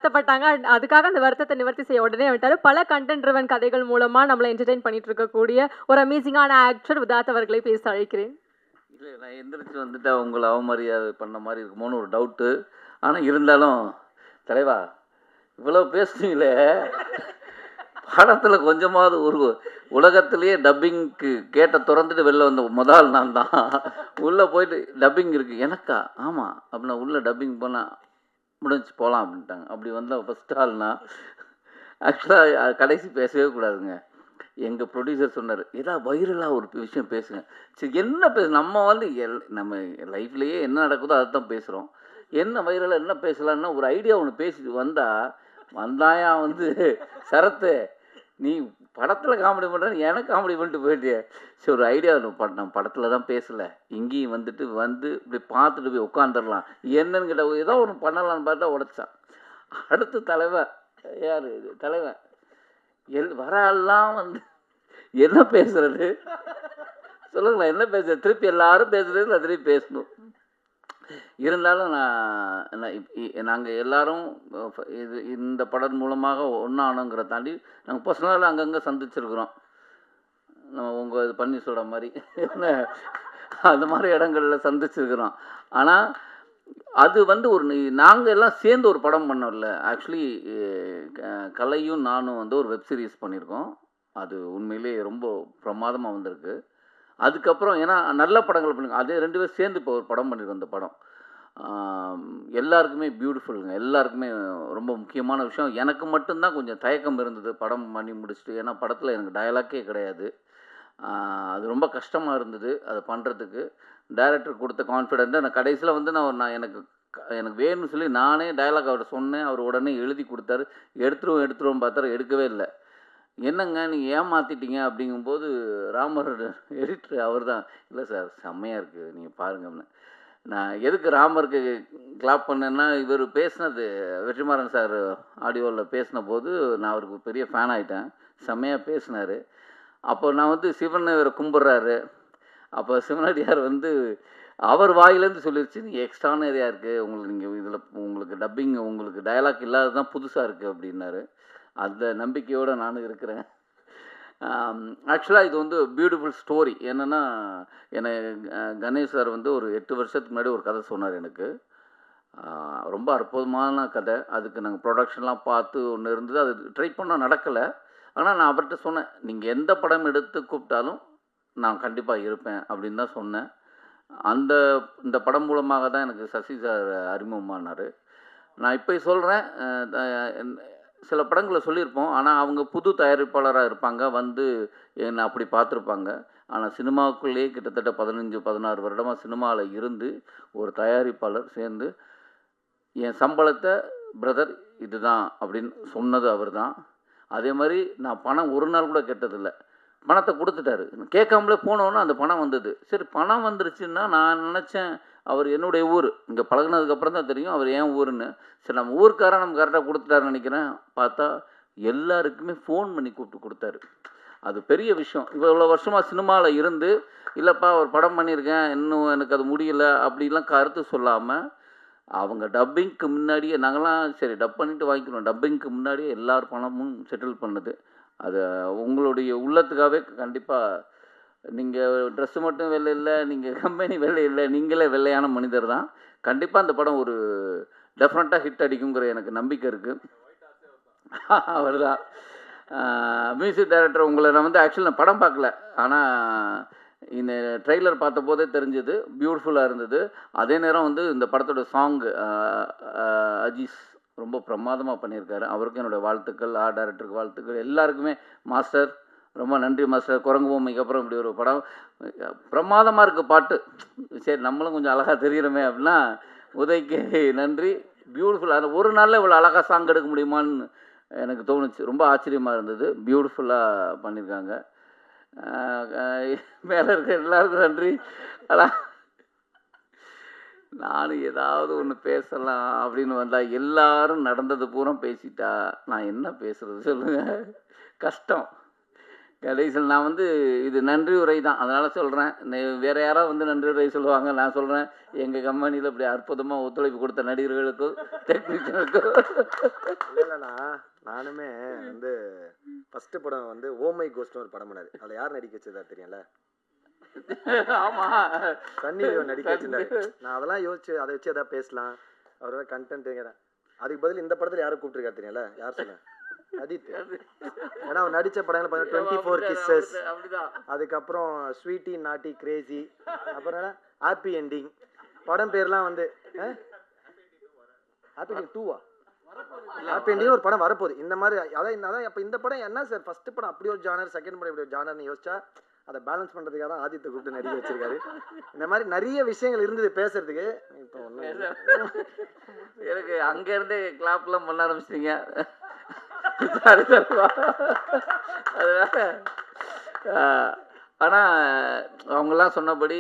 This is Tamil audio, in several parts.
வருத்தப்பட்டாங்க. அதுக்காக அந்த வருத்தத்த நிவர்த்தி செய்ய உடனே வந்துட்டாரு. பல கன்டென்ட் ட்ரிவன் கதைகள் மூலமா நம்மள என்டர்டெயின் பண்ணிட்டு இருக்கக்கூடிய ஒரு அமேசிங்கான ஆக்டர் விதார்த் அவர்களை பேச அழைக்கிறேன். இல்ல நான் எந்திரிச்சு வந்துட்டா உங்கள அவமரியாதை பண்ண மாரி இருக்குமோன்னு ஒரு டவுட்டு. ஆனா இருந்தாலும், தலைவா இவ்வளோ பேசுனீங்களே, படத்துல கொஞ்சமாவது ஒரு உலகத்திலேயே டப்பிங்க்கு கேட்ட தொறந்துட்டு வெளில வந்த மொத ஆள் நான் தான். உள்ள போயிட்டு டப்பிங் இருக்கு. எனக்கா? ஆமா. அப்ப நான் உள்ள டப்பிங் போனா, முடிஞ்சுச்சு போலாம் அப்படின்ட்டாங்க. அப்படி வந்த ஃபர்ஸ்ட் ஆள் நான். ஆக்சுவலா கடைசி பேசவே கூடாதுங்க. எங்க ப்ரொடியூசர் சொன்னாரு, "ஏதாவது வைரலா ஒரு விஷயம் பேசுங்க." சரி என்ன நம்ம வந்து நம்ம லைஃப்லயே என்ன நடக்குதோ அதத்தான் பேசுறோம். என்ன வைரலா என்ன பேசலான்னா, ஒரு ஐடியா ஒண்ணு பேசிட்டு வந்தாயா வந்து சரத்து, நீ படத்துல காமெடி பண்றேன்னு எனக்கு காமெடி பண்ணிட்டு போயிட்டியே. சரி ஒரு ஐடியா நம்ம படத்துல தான் பேசல. இங்கேயும் வந்து இப்படி பார்த்துட்டு போய் உட்காந்துரலாம். என்னன்னு கேட்டா, ஏதோ ஒண்ணு பண்ணலான்னு பார்த்தா உடைச்சான். அடுத்து தலைவன் யாரு தலைவன். வர ஆள்லாம் வந்து என்ன பேசுறது? சொல்லுங்களேன் என்ன பேசுறது? திருப்பி எல்லாரும் பேசுறது நான் திருப்பி பேசணும். இருந்தாலும் நாங்க எல்லாரும் இந்த படம் மூலமாக ஒண்ணானோங்கிறத தாண்டி நாங்க பர்சனலா அங்கங்க சந்திச்சிருக்கிறோம். உங்க பன்னீர்செல்வம் மாரி. அந்த மாரி இடங்கள்ல சந்திச்சிருக்கிறோம். ஆனா, அது வந்து நாங்க எல்லாம் சேர்ந்து ஒரு படம் பண்ணோம்ல. ஆக்சுவலி கலையும் நானும் வந்து ஒரு வெப் சீரிஸ் பண்ணியிருக்கோம். அது உண்மையிலேயே ரொம்ப பிரமாதமா வந்திருக்கு. அதுக்கப்புறம் ஏன்னா நல்ல படங்கள் பண்ணுங்க. அதே 2 பேரும் சேர்ந்து இப்போ ஒரு படம் பண்ணியிருக்கோம் இந்த படம். எல்லாருக்குமே பியூட்டிஃபுல்லுங்க. எல்லாருக்குமே ரொம்ப முக்கியமான விஷயம். எனக்கு மட்டும் தான் கொஞ்சம் தயக்கம் இருந்தது படம் பண்ணி முடிச்சுட்டு. ஏன்னா படத்தில எனக்கு டயலாக்கே கிடையாது. அது ரொம்ப கஷ்டமா இருந்தது அத பண்றதுக்கு. டைரக்டர் குடுத்த கான்ஃபிடென்ட் நான் கடைசியில வந்து நான் எனக்கு எனக்கு வேணும்னு சொல்லி நானே டயலாக் அவர்ட்ட சொன்னேன். அவர் உடனே எழுதி குடுத்தாரு. எடுத்துருவோம் பார்த்தாரு எடுக்கவே இல்ல. என்னங்க நீங்க ஏமாத்திட்டீங்க அப்படிங்கும்போது, ராமர் எடிட்டர் அவர்தான். இல்ல சார் செம்மையா இருக்கு. நீங்க பாருங்க அப்படின்னேன். நான் எதுக்கு ராமருக்கு கிளாப் பண்ணேன்னா, இவரு பேசினது வெற்றிமாறன் சார் ஆடியோல பேசினபோது, நான் அவருக்கு பெரிய ஃபேன் ஆயிட்டேன். செம்மையா பேசினாரு. அப்போ நான் வந்து சிவன் இவர கும்பிடுறாரு. அப்போ சிவனடியார் வந்து அவர் வாயிலேருந்து சொல்லிருச்சு, "நீங்க எக்ஸ்ட்ரானரியா இருக்கு. நீங்க இதில உங்களுக்கு டப்பிங் உங்களுக்கு டயலாக் இல்லாதது தான் புதுசா இருக்கு" அப்படின்னாரு. அந்த நம்பிக்கையோட நானும் இருக்கிறேன். ஆக்சுவலா இது வந்து பியூட்டிஃபுல் ஸ்டோரி. என்னன்னா, என்ன கணேஷ் சார் வந்து ஒரு 8 வருஷத்துக்கு முன்னாடி ஒரு கதை சொன்னாரு எனக்கு. ஆ ரொம்ப அற்புதமான கதை. அதுக்கு நாங்க புரொடக்ஷன்லாம் பார்த்து ஒண்ணு இருந்தது. அது ட்ரை பண்ணோம் நடக்கல. ஆனா நான் அவர்ட்ட சொன்னேன், "நீங்க எந்த படம் எடுத்து கூப்பிட்டாலும் நான் கண்டிப்பா இருப்பேன்" அப்படின்னு தான் சொன்னேன். அந்த இந்த படம் மூலமாக தான் எனக்கு சசி சார் அறிமுகமானாரு. நான் இப்பயும் சொல்றேன், சில படங்கள்ல சொல்லியிருப்போம். ஆனா, அவங்க புது தயாரிப்பாளரா இருப்பாங்க. வந்து என்ன அப்படி பார்த்துருப்பாங்க. ஆனா, சினிமாவுக்குள்ளேயே கிட்டத்தட்ட 15, 16 வருடமா சினிமால இருந்து, ஒரு தயாரிப்பாளர் சேர்ந்து, என் சம்பளத்த பிரதர் இதுதான் அப்படின்னு சொன்னது அவர்தான். அதே மாரி நான் பணம் ஒரு நாள் கூட கேட்டதில்ல. பணத்த குடுத்துட்டாரு. கேட்காமலே போனோனே அந்த பணம் வந்தது. சரி பணம் வந்துருச்சுன்னா, நான் நெனச்சேன், அவரு என்னுடைய ஊரு. இங்க பழகுனதுக்கு அப்புறம் தான் தெரியும், அவரு என் ஊருன்னு. சரி நம்ம ஊர்க்காரன் நமக்கு கரெக்ட்டா குடுத்துட்டாருன்னு நெனைக்கிறேன். பார்த்தா, எல்லாருக்குமே ஃபோன் பண்ணி கூப்ட்டு குடுத்தாரு. அது பெரிய விஷயம். இவ்வளோ வருஷமா சினிமால இருந்து, "இல்லப்பா ஒரு படம் பண்ணியிருக்கேன். இன்னும் எனக்கு அது முடியல." அப்படிலாம் கருத்து சொல்லாம, அவங்க டப்பிங்க்கு முன்னாடியே நாங்கலாம் சரி டப் பண்ணிட்டு வாங்கிக்கிறோம். டப்பிங்க்கு முன்னாடியே எல்லார் பணமும் செட்டில் பண்ணது. அது உங்களுடைய உள்ளத்துக்காகவே கண்டிப்பா நீங்க ட்ரெஸ் மட்டும் வெள்ள இல்ல, நீங்க கம்பெனி வெள்ள இல்ல, நீங்களே வெள்ளையான மனிதர் தான். கண்டிப்பா அந்த படம் ஒரு டெஃபனட்டா ஹிட் அடிக்குங்கிற எனக்கு நம்பிக்கை இருக்கு. அவர்தான். மியூசிக் டைரக்டர் உங்கள நான் வந்து ஆக்சுவலி நான் படம் பார்க்கல. ஆனா இந்த ட்ரெய்லர் பார்த்தபோதே தெரிஞ்சது. பியூட்டிஃபுல்லா இருந்தது. அதே நேரம் வந்து இந்த படத்தோட சாங் அஜீஸ் ரொம்ப பிரமாதமா பண்ணியிருக்காரு. அவருக்கும் என்னுடைய வாழ்த்துக்கள். டைரக்டருக்கு வாழ்த்துக்கள். எல்லாருக்குமே மாஸ்டர் ரொம்ப நன்றி மாஸ்டர். குரங்கு பொம்மைக்கு அப்புறம் இப்படி ஒரு படம் பிரமாதமா இருக்கு பாட்டு. சரி நம்மளும் கொஞ்சம் அழகா தெரியிறோமே அப்படின்னா, உதய்க்கு நன்றி. பியூட்டிஃபுல். அந்த ஒரு நாள்ல இவ்வளோ அழகா சாங் எடுக்க முடியுமான்னு எனக்கு தோணுச்சு. ரொம்ப ஆச்சரியமா இருந்தது. பியூட்டிஃபுல்லா பண்ணியிருக்காங்க. அ அ மேல இருக்க எல்லாருக்கும் நன்றி. ஆனா நானும் ஏதாவது ஒண்ணு பேசலாம் அப்படின்னு வந்தா, எல்லாரும் நடந்தது பூரா பேசிட்டா, நான் என்ன பேசுறது சொல்லுங்க? கஷ்டம். கடைசியில் நான் வந்து இது நன்றி உரை தான், அதனால் சொல்கிறேன். வேறு யாராவது வந்து நன்றி உரை சொல்லுவாங்க, நான் சொல்கிறேன் எங்கள் கம்பெனியில் இப்படி அற்புதமாக ஒத்துழைப்பு கொடுத்த நடிகர்களுக்கும் டெக்னீஷியனுக்கும். இல்லைண்ணா, நானுமே வந்து ஃபஸ்ட்டு படம் வந்து ஓ மை கோஸ்ட்னு ஒரு படம் பண்ணாரு. அதில் யார் நடிக்க வச்சதா தெரியும்ல? ஆமாம், சன்னி லியோன் நடிக்க வச்சிருந்தாரு. நான் அதெல்லாம் யோசிச்சு அதை வச்சு எதாவது பேசலாம், அவரோட கண்டென்ட்டுங்கிறேன். அதுக்கு பதில் இந்த படத்தில் யாரும் கூப்பிட்டுருக்காரு தெரியும்ல? யார் சொல்ல? அஜித். ஏன்னா அவர் நடித்த படங்கள் பார்த்தீங்கன்னா 24 கிஸ்ஸஸ், அதுக்கப்புறம் ஸ்வீட்டி நாட்டி கிரேசி, அப்புறம் ஹாப்பி எண்டிங். படம் பேர்லாம் வந்து ஹாப்பி எண்டிங் 2வா? ஹாப்பி எண்டிங் ஒரு படம் வரப்போகுது. இந்த மாதிரி அதான் அப்போ இந்த படம் என்ன சார், ஃபர்ஸ்ட் படம் அப்படி ஒரு ஜானர், செகண்ட் படம் இப்படி ஒரு ஜானர்னு யோசிச்சா அதை பேலன்ஸ் பண்ணுறதுக்காக தான் ஆதித்தை கூப்பிட்டு நடிக்க வச்சிருக்காரு. இந்த மாதிரி நிறைய விஷயங்கள் இருந்தது பேசுறதுக்கு. இப்போ ஒன்றும் எனக்கு அங்கேருந்தே கிளாப்லாம் பண்ண ஆரம்பிச்சிட்டிங்க. சாரி சார்வா. அதனால ஆனால் அவங்கெல்லாம் சொன்னபடி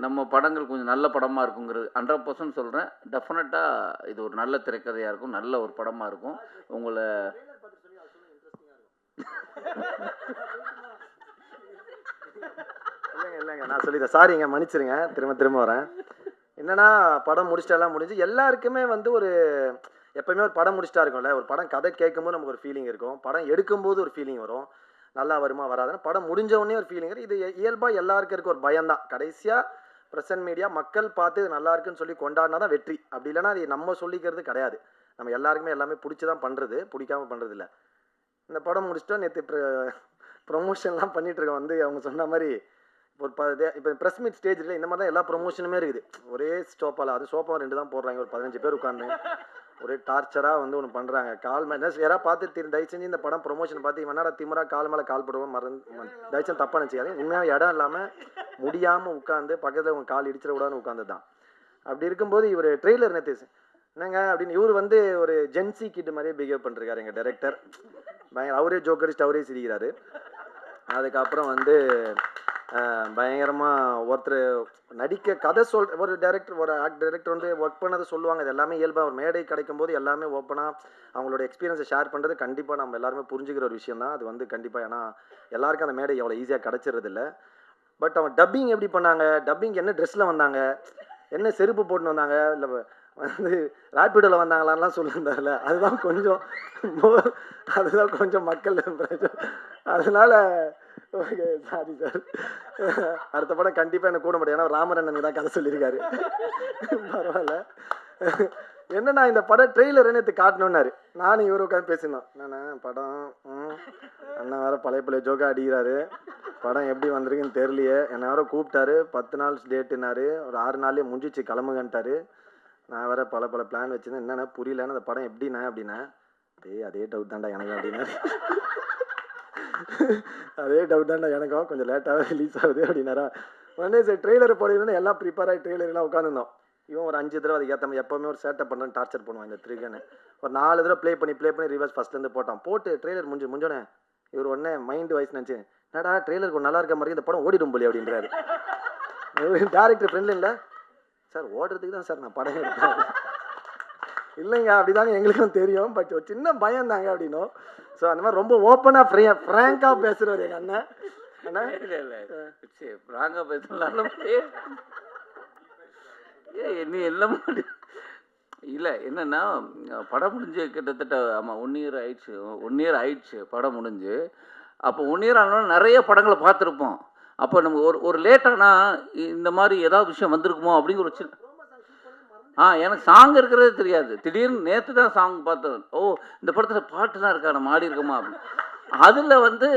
நம்ம படங்கள் கொஞ்சம் நல்ல படமாக இருக்குங்கிறது 100% சொல்கிறேன். டெஃபினட்டாக இது ஒரு நல்ல திரைக்கதையாக இருக்கும், நல்ல ஒரு படமாக இருக்கும். உங்களை இல்லைங்க நான் சொல்லிடுறேன், சாரிங்க மன்னிச்சிருங்க, திரும்ப வரேன். என்னன்னா படம் முடிச்சிட்டெல்லாம் முடிஞ்சு எல்லாருக்குமே வந்து ஒரு எப்பயுமே ஒரு படம் முடிச்சிட்டா இருக்கும்ல, ஒரு படம் கதை கேட்கும்போது நமக்கு ஒரு ஃபீலிங் இருக்கும், படம் எடுக்கும்போது ஒரு ஃபீலிங் வரும், நல்லா வருமா வராதுன்னு. படம் முடிஞ்ச உடனே ஒரு ஃபீலிங் வரும். இது இயல்பாக எல்லாருக்கும் இருக்க ஒரு பயம்தான். கடைசியாக ப்ரெசன்ட் மீடியா மக்கள் பார்த்து இது நல்லா இருக்குன்னு சொல்லி கொண்டாடினா தான் வெற்றி. அப்படி இல்லைன்னா அது நம்ம சொல்லிக்கிறது கிடையாது. நம்ம எல்லாருக்குமே எல்லாமே பிடிச்சி தான் பண்ணுறது, பிடிக்காம பண்ணுறது இல்லை. இந்த படம் முடிச்சிட்டோம், நேற்று ப்ரொமோஷன்லாம் பண்ணிட்டு இருக்கோம். வந்து அவங்க சொன்ன மாதிரி ஒரு இப்போ ப்ரெஸ் மீட் ஸ்டேஜில் இந்த மாதிரி தான் எல்லா ப்ரொமோஷனுமே இருக்குது. ஒரே ஸ்டோப்பால், அது சோப்பா 2 தான் போடுறாங்க, ஒரு 15 பேர் உட்காந்து ஒரே டார்ச்சராக வந்து ஒன்று பண்ணுறாங்க. கால் மேலே யாராவது பார்த்து தயவு செஞ்சு இந்த படம் ப்ரொமோஷன் பார்த்து இவனடா திமிரா கால் மேலே கால் போடுவோம் தயவு செஞ்சு தப்பாக நினச்சிக்காது. உண்மையாக இடம் இல்லாமல் முடியாமல் உட்காந்து பக்கத்தில் உங்கள் கால் இடிச்சிடக்கூடாதுன்னு உட்காந்து தான். அப்படி இருக்கும்போது இவர் ட்ரெய்லர் நேற்று என்னங்க அப்படின்னு இவர் வந்து ஒரு ஜென்சி கிட் மாதிரியே பிஹேவ் பண்ணிருக்காரு எங்கள் டைரக்டர். பயங்கர அவரே ஜோக் அடிச்சுட்டு அவரே சிரிக்கிறாரு. அதுக்கப்புறம் வந்து பயங்கரமாக ஒருத்தர் நடிக்க கதை ஒரு டைரக்டர் ஒரு டைரக்டர் வந்து ஒர்க் பண்ணதை சொல்லுவாங்க. இது எல்லாமே இயல்பாக ஒரு மேடை கிடைக்கும் போது எல்லாமே ஓப்பனாக அவங்களோட எக்ஸ்பீரியன்ஸை ஷேர் பண்ணுறது கண்டிப்பாக நம்ம எல்லாருமே புரிஞ்சுக்கிற ஒரு விஷயம் தான். அது வந்து கண்டிப்பாக, ஏன்னா எல்லாருக்கும் அந்த மேடை எவ்வளோ ஈஸியாக கிடச்சிறது இல்லை. பட் அவங்க டப்பிங் எப்படி பண்ணாங்க, டப்பிங் என்ன ட்ரெஸ்ஸில் வந்தாங்க, என்ன செருப்பு போட்டுன்னு வந்தாங்க, இல்லை வந்து ராப்பிடோவில் வந்தாங்களான்லாம் சொல்லியிருந்தாங்கல்ல, அதுதான் கொஞ்சம் மக்கள் அதனால ஓகே சாரி சார். அடுத்த படம் கண்டிப்பாக எனக்கு கூட முடியும், ஏன்னா ராமரண்ணன் தான் கதை சொல்லியிருக்காரு. பரவாயில்ல. என்னன்னா இந்த படம் ட்ரெய்லர் நேற்று காட்டணுன்னாரு, நானும் இவரு உட்காந்து பேசினோம். என்னண்ணா படம் அண்ணன் வேறு பழைய ஜோக்கா அடிக்கிறாரு, படம் எப்படி வந்திருக்குன்னு தெரியலையே, என்னை வேறு கூப்பிட்டாரு 10 நாள் டேட்டுனாரு, ஒரு 6 நாள்லேயே முடிஞ்சிச்சு கிளம்புங்கன்ட்டாரு. நான் வேறு பல பிளான் வச்சுருந்தேன், என்னென்ன புரியலன்னு அந்த படம் எப்படிண்ணா அப்படின்னா, அதே டவுட் தான்டா எனக்கு அப்படின்னா, அதே டவுட் தான்டா எனக்கும், கொஞ்சம் லேட்டாகவே ரிலீஸ் ஆகுது அப்படின்னாரா. உடனே சரி ட்ரெய்லர் போடுறதுன்னு எல்லாம் ப்ரிப்பேர் ஆகி ட்ரெய்லர்லாம் உட்காந்துருந்தோம். இவன் ஒரு 5 தடவை அதுக்கு ஏற்ற மாதிரி எப்போவுமே ஒரு சேட்டை பண்ணுறேன்னு டார்ச்சர் பண்ணுவான் இந்த த்ரிகன்னு. ஒரு 4 தடவை ப்ளே பண்ணி ரிவர்ஸ் ஃபஸ்ட்லேருந்து போட்டு ட்ரெய்லர் முடிஞ்சோடனே இவர் உடனே மைண்ட் வைஸ் நினச்சி, என்னடா ட்ரெய்லருக்கு நல்லா இருக்க மாதிரி இந்த படம் ஓடிடும் போலி அப்படின்றாரு. டேரக்டர் ஃப்ரெண்ட்ல இல்லை சார், ஓடுறதுக்கு தான் சார் நான் படம் எடுத்தேன். இல்லைங்க அப்படிதாங்க எங்களுக்கும் தெரியும், பட் ஒரு சின்ன பயம் தாங்க அப்படின்னும். ஸோ அந்த மாதிரி ரொம்ப ஓப்பனாக ஃப்ராங்காக பேசுகிறவர் எங்கள் அண்ணன். அண்ணா இல்லை ஃப்ராங்காக பேசலாம் நீ எல்லாம் இல்லை. என்னென்னா படம் முடிஞ்சு கிட்டத்தட்ட ஆமாம் 1 இயர் ஆயிடுச்சு படம் முடிஞ்சு. அப்போ 1 இயர் ஆனாலும் நிறைய படங்களை பார்த்துருப்போம். அப்போ நம்ம ஒரு லேட்டானா இந்த மாதிரி ஏதாவது விஷயம் வந்திருக்குமோ அப்படிங்கிற ஒரு சின்ன எனக்கு சாங் இருக்கிறதே தெரியாது. திடீர்னு நேற்று தான் சாங் பார்த்தேன். ஓ இந்த படத்தில் பாட்டு தான் இருக்கா, நம்ம ஆடி இருக்கோமா அப்படின்னு. அதில் வந்து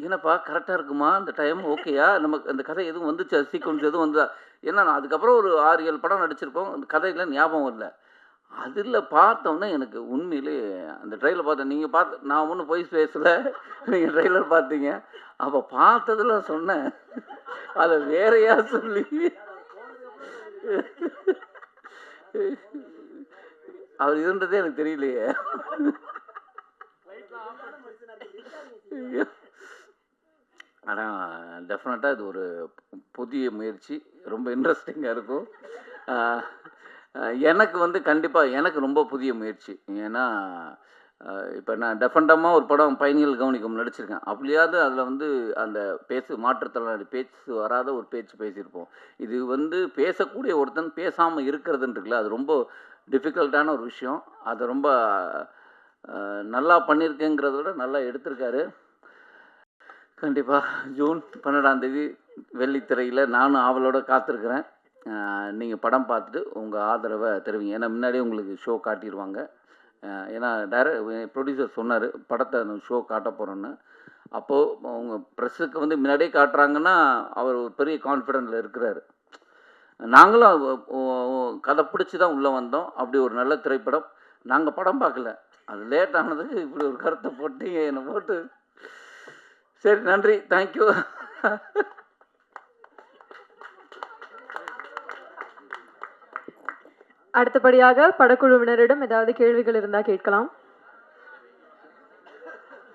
என்னப்பா கரெக்டாக இருக்குமா இந்த டைம், ஓகேயா நமக்கு அந்த கதை எதுவும் வந்துச்சு, சீக்வன்ஸ் எதுவும் வந்தா என்ன. அதுக்கப்புறம் ஒரு 6-7 படம் நடிச்சிருப்போம், அந்த கதையில் ஞாபகம் இல்லை. அதில் பார்த்தோன்னே எனக்கு உண்மையிலே அந்த ட்ரெய்லர் பார்த்தேன். நீங்கள் நான் ஒன்றும் போய் பேசலை, நீங்கள் ட்ரெய்லர் பார்த்தீங்க. அப்போ பார்த்ததில் சொன்னேன், அதை வேறையா சொல்லி அவர் இருந்ததே எனக்கு தெரியலையே. ஆனால் டெஃபினட்டாக இது ஒரு புதிய முயற்சி, ரொம்ப இன்ட்ரெஸ்டிங்காக இருக்கும். எனக்கு வந்து கண்டிப்பாக எனக்கு ரொம்ப புதிய முயற்சி. ஏன்னா இப்போ நான் டெஃபண்டமாக ஒரு படம் பயணிகள் கவனிக்கும் நடிச்சிருக்கேன். அப்படியாவது அதில் வந்து அந்த மாற்றுத்திறனாளி பேச்சு வராத ஒரு பேச்சு பேசியிருப்போம். இது வந்து பேசக்கூடிய ஒருத்தன் பேசாமல் இருக்கிறதுன்னு இருக்குல்ல, அது ரொம்ப டிஃபிகல்ட்டான ஒரு விஷயம். அதை ரொம்ப நல்லா பண்ணியிருக்கேங்கிறத விட நல்லா எடுத்திருக்காரு. கண்டிப்பாக ஜூன் 12ஆம் தேதி வெள்ளித்திரையில் நானும் ஆவலோட காத்திருக்கிறேன். நீங்கள் படம் பார்த்துட்டு உங்கள் ஆதரவை தெரிவிங்க. ஏன்னா முன்னாடியே உங்களுக்கு ஷோ காட்டிடுவாங்க. ஏன்னா ப்ரொடியூசர் சொன்னார் படத்தை ஷோ காட்ட போகிறோன்னு. அப்போது அவங்க ப்ரெஸ்ஸுக்கு வந்து முன்னாடியே காட்டுறாங்கன்னா அவர் ஒரு பெரிய கான்ஃபிடென்ட்டில் இருக்கிறாரு. நாங்களும் கதை பிடிச்சி தான் உள்ளே வந்தோம். அப்படி ஒரு நல்ல திரைப்படம். நாங்கள் படம் பார்க்கல, அது லேட் ஆனதுக்கு இப்படி ஒரு கருத்தை போட்டீங்க, என்னை போட்டு. சரி, நன்றி, தேங்க்யூ. அடுத்தபடியாக படக்குழுவினரிடம் ஏதாவது கேள்விகள் இருந்தால் கேட்கலாம்.